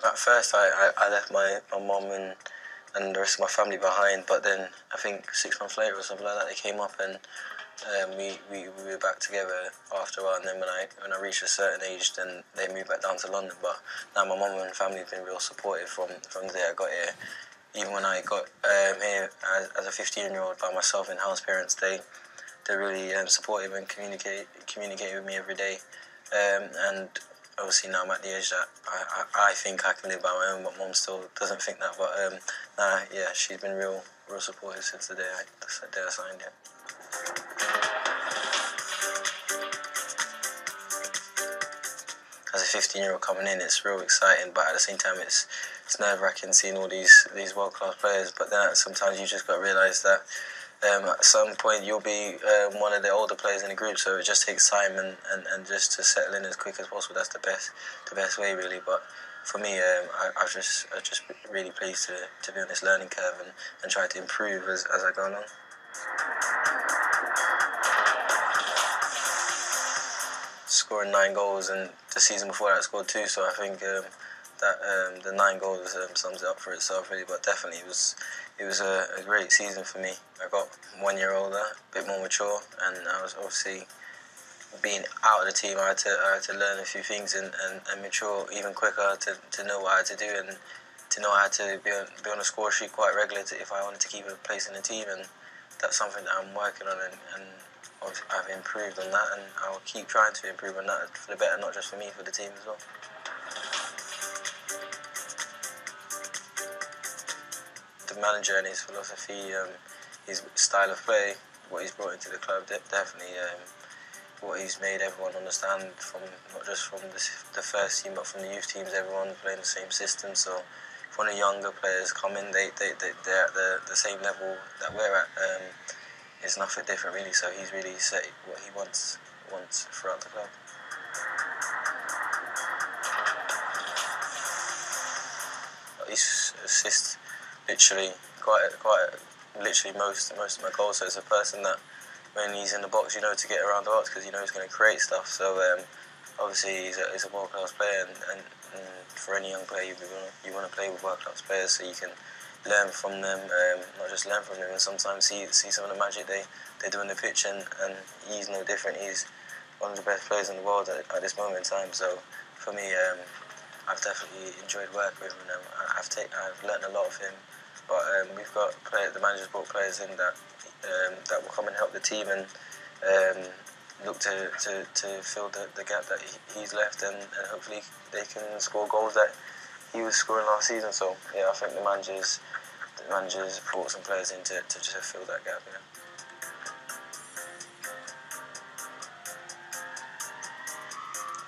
At first, I left my mum and the rest of my family behind, but then I think 6 months later or something like that, they came up and we were back together after a while. And then when I reached a certain age, then they moved back down to London. But now my mum and family have been real supportive from the day I got here. Even when I got here as a 15-year-old by myself in house parents, they're really supportive and communicate with me every day. And obviously now I'm at the age that I think I can live by my own, but Mum still doesn't think that. But yeah, she's been real supportive since the day I signed it. As a 15-year-old coming in, it's real exciting, but at the same time, it's nerve-wracking seeing all these world-class players. But then sometimes you just got to realise that at some point you'll be one of the older players in the group, so it just takes time and just to settle in as quick as possible. That's the best way, really. But for me, I'm just really pleased to be on this learning curve and try to improve as I go along. Scoring 9 goals, and the season before that I scored 2, so I think that the 9 goals sums it up for itself, really. But definitely it was a great season for me. I got 1 year older, a bit more mature, and I was obviously being out of the team. I had to learn a few things and mature even quicker to know what I had to do and to know I had to be on a score sheet quite regularly if I wanted to keep a place in the team, and that's something that I'm working on and I've improved on that, and I'll keep trying to improve on that for the better, not just for me, for the team as well. The manager and his philosophy, his style of play, what he's brought into the club, definitely what he's made everyone understand, from not just from the first team but from the youth teams. Everyone's playing the same system, so if one of the younger players come in, they're at the same level that we're at. It's nothing different, really, so he's really set what he wants throughout the club. He's assists literally literally most of my goals, so it's a person that when he's in the box, you know to get around the box because you know he's going to create stuff. So obviously he's a world-class player, and for any young player you want to play with world-class players so you can learn from them, not just learn from them, and sometimes see some of the magic they do on the pitch, and he's no different. He's one of the best players in the world at this moment in time. So for me, I've definitely enjoyed working with him, and I've learned a lot of him. But we've got the manager's brought players in that will come and help the team and look to fill the gap that he's left, and hopefully they can score goals that he was scoring last season. So yeah, I think the managers brought some players in to just fill that gap. Yeah.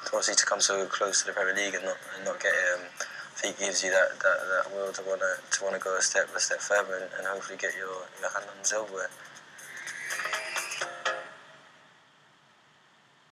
Obviously, to come so close to the Premier League and not get it, I think gives you that will to wanna go a step further and hopefully get your hand on silverware.